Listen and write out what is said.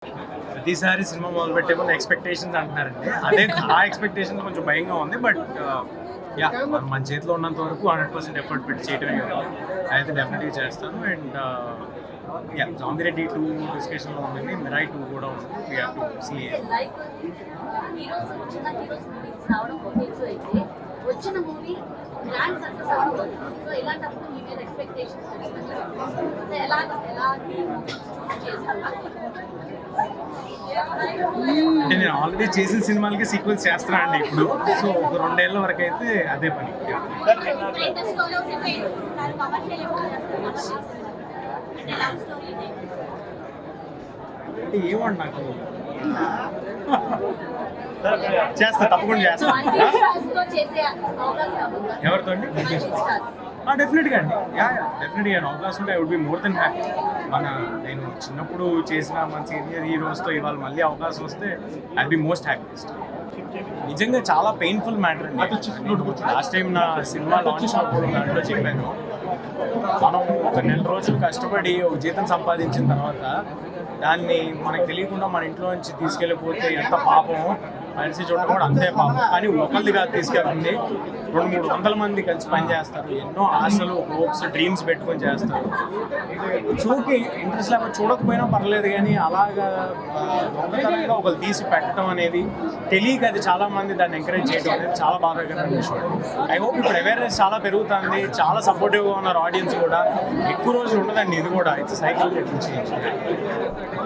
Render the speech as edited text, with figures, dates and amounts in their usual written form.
ప్రతిసారి సినిమా మొదలుపెట్టే ముందు ఎక్స్పెక్టేషన్స్ అంటున్నారండి. అదే ఆ ఎక్స్పెక్టేషన్స్ కొంచెం భయంగా ఉంది. బట్ యా మన చేతిలో ఉన్నంత వరకు 100% ఎఫర్ట్ పెట్టి చేయడమే కదా, అయితే డెఫినెట్గా చేస్తాను. అండ్ యా జాంబిరెడ్డి 2 డిస్కషన్లో ఉంది, మిరాయి 2 కూడా ఉంది. We have to see. వచ్చిన మూవీ గ్రాండ్ సక్సెస్ అవ్వదు. సో ఇలాంటప్పుడు మీ మీద ఎక్స్పెక్టేషన్స్ అంటే నేను ఆల్రెడీ చేసిన సినిమాలకి సీక్వెన్స్ చేస్తున్నా అండి ఇప్పుడు. సో ఒక 2 ఏళ్ళ వరకు అయితే అదే పని. అంటే ఏమండి నాకు చేస్తా, తప్పకుండా చేస్తా. ఎవరితో అండి? డెఫినెట్గా అండి. యా డెఫినెట్గా అవకాశం ఉంటే I would be more than happy. నేను చిన్నప్పుడు చేసిన మన సీనియర్ హీరోస్తో ఇవాళ మళ్ళీ అవకాశం వస్తే ఐ బి మోస్ట్ హ్యాపీయెస్ట్. నిజంగా చాలా పెయిన్ఫుల్ మ్యాటర్ అండి. లాస్ట్ టైం నా సినిమా లాంచ్ అప్పుడు దాంట్లో చెప్పాను, మనం ఒక 4 నెలలు రోజులు కష్టపడి ఒక జీతం సంపాదించిన తర్వాత దాన్ని మనకు తెలియకుండా మన ఇంట్లో నుంచి తీసుకెళ్ళిపోతే ఎంత పాపం, మనిషి చూడడం కూడా అంతే పాపం. కానీ ఒకళ్ళది కాదు తీసుకెళ్తుంది, 200-300 మంది కలిసి పనిచేస్తారు, ఎన్నో ఆశలు, హోప్స్, డ్రీమ్స్ పెట్టుకొని చేస్తారు. చూకి ఇంట్రెస్ట్ లేకపోతే చూడకపోయినా పర్లేదు, కానీ అలాగా దొంగతనంగా ఒకరు తీసి పెట్టడం అనేది తెలియక అది చాలా మంది దాన్ని ఎంకరేజ్ చేయడం అనేది చాలా బాధాకరమైన విషయం. ఐ హోప్ ఇప్పుడు అవేర్నెస్ చాలా పెరుగుతుంది, చాలా సపోర్టివ్గా ఉన్నారు ఆడియన్స్ కూడా. ఎక్కువ రోజులు ఉండదండి ఇది కూడా, ఇట్స్ సైకిల్.